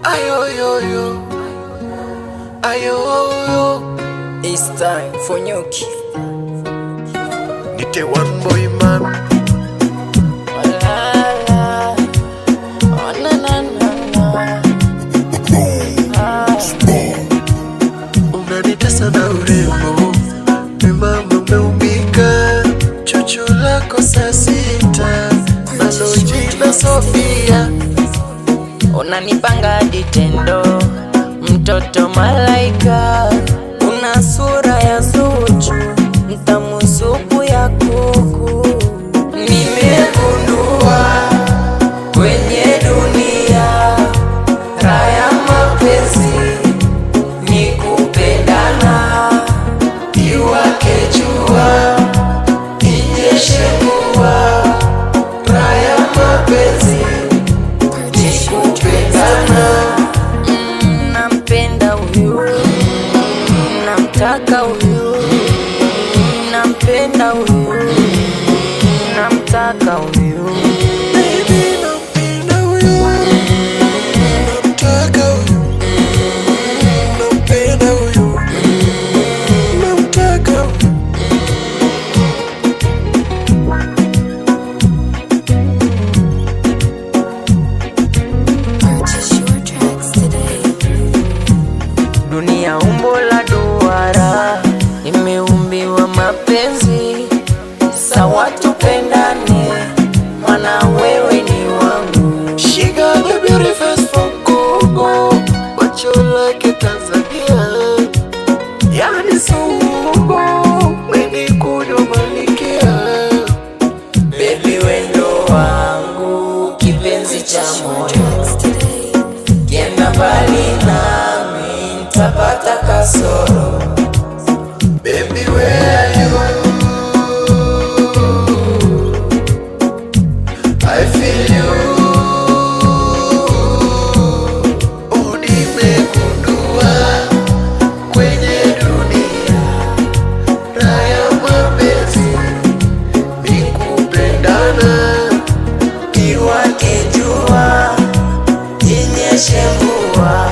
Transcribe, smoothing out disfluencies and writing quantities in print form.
Ayo yo yo, ayo yo. It's time for Nyuki. Nite one boy man. Unanitesa na urembo, mama umeumbika, chuchu lako saa sita, nalo jina Sofia. Unanipanga hadi tendo, mtoto malaika. Una sura ya Zuchu, mtamu supu ya kuku. Nimegundua kwenye dunia raha ya mapenzi ni kupendana. Iwake jua, inyeshe mvua, raha ya mapenzi ni kupendana. Nampenda huyu, namtaka huyu, nampenda huyu, namtaka huyu. Baby, nampenda huyu, namtaka huyu, nampenda huyu, namtaka huyu. Purchase your tracks today. Dunia umbo la duara, imeumbiwa mapenzi. Sawa tupendane, mana wewe ni wangu. She got the beauty face from Congo, but you like it Tanzania. Yani Songo, mweni kunywa malikia. Baby wendo wangu, kipenzi cha moyo. Tracks today. Kienda mbali nami, nitapata kasoro. Baby, where are you? I feel you. Oh, nimegundua kwenye dunia raha ya mapenzi ni kupendana. Iwake jua, inyeshe mvua,